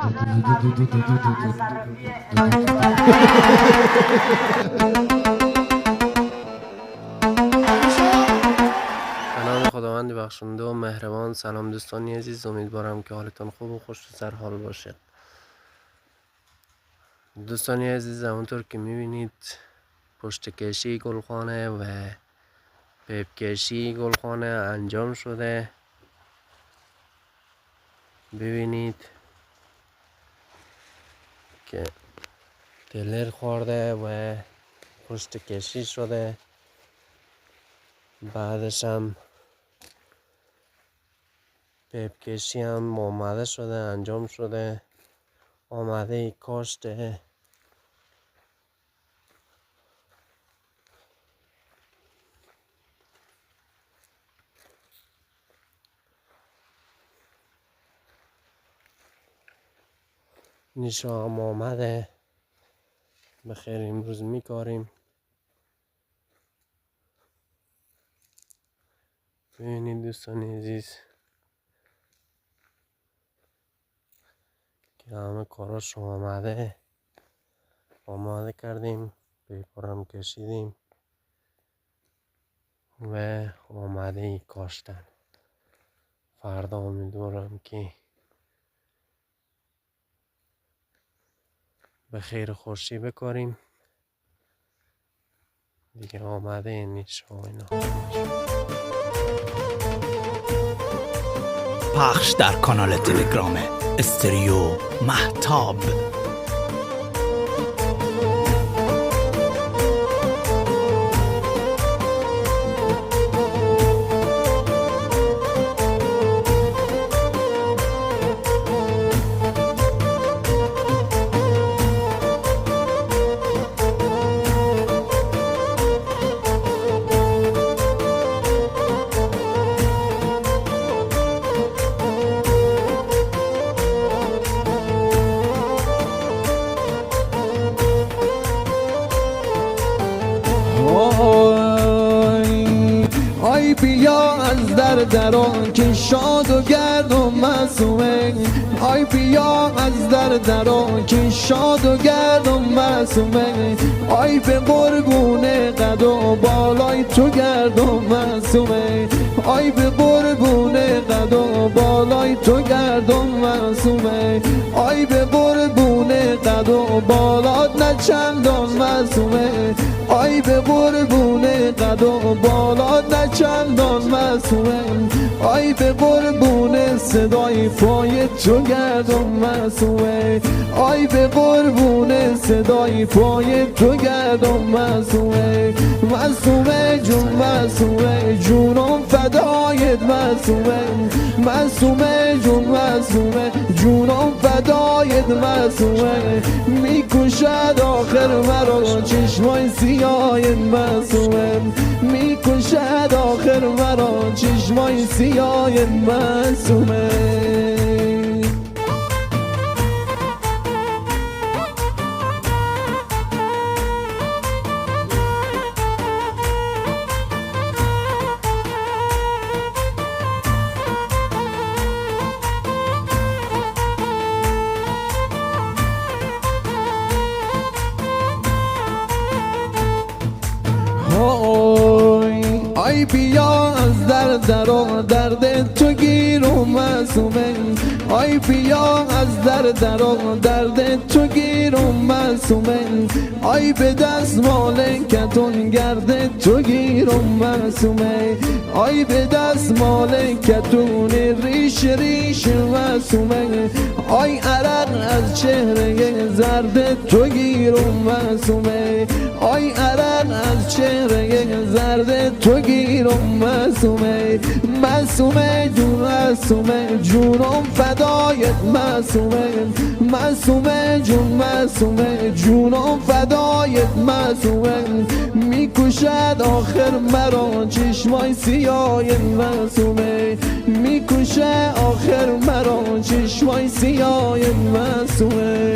نام خداوند بخشنده و مهربان. سلام دوستانی عزیز، امیدوارم که حالتان خوب و خوش و سرحال باشد. دوستانی عزیز، همونطور که میبینید پشت کشی گلخانه و پیپ کشی گلخانه انجام شده. ببینید که تلر خورده و پشت کشی شده، بعدش هم پیپ کشی هم آماده شده، انجام شده، آماده کاشت نیشا هم آمده. بخیر امروز میکاریم. ببینید دوستان عزیز که همه کاراش آماده کردیم، پیپارم کشیدیم و آماده کاشتن. فردا امیدوارم که به خیر خوشی بکاریم دیگه. آماده نیست و اینا. پخش در کانال تلگرام استریو مهتاب. آی بیا از درون که شاد و گرد و معصومه. آی بیا از درون که شاد و گرد و معصومه. آی به قربون قد و بالای تو گرد و معصومه. آی به قربون قد و بالای تو گرد و معصومه. آی به قربون قد و بالات نه چندان معصومه. آی به قربون قد و بالات نه چندان معصومه. آی به قربون صدای پای تو گردم معصومه. آی به قربون صدای پای تو گردم معصومه. معصومه جون معصومه جونم فدایت معصومه. معصومه جون معصومه جونم فدایت معصومه. میکشد آخر مرا چشمای سیاه معصومه. میکشد آخر مرا چشمای سیاه معصومه. آی بیا از درد تو گیر و معصومه. آی بیا از درد تو گیر و معصومه. آی به دستمال کتون گرد تو گیر و معصومه. آی به دستمال کتون ریش معصومه. آی عرق از چهره زرد تو گیر و معصومه. آی عرق از چهره زرد تو گیر و معصومه. معصومه جون معصومه جونم فدایت معصومه. معصومه جون معصومه جونم فدایت معصومه. میکشد آخر مرا چشمای سیاه معصومه. میکشه آخر مرا چشمای سیاه معصومه.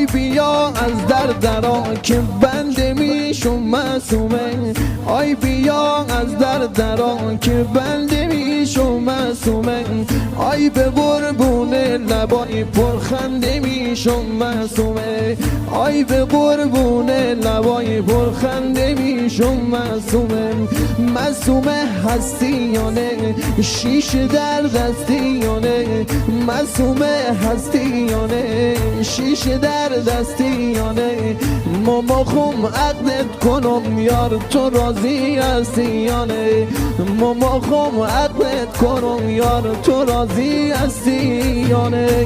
آی بیا از درا که بنده میشم معصومه آی بیا از درا که بنده میشم معصومه آی به قربون لبای پرخنده میشم معصومه آی به قربون لبای پرخنده میشم معصومه معصومه هستی یا نه شیشه در دستی یا نه معصومه هستی یا نه شیشه در دستی یا نه ماما خم عقدت کنم یار تو راضی هستی یا نه ماما خم عقدت کنم یار تو راضی هستی یا نه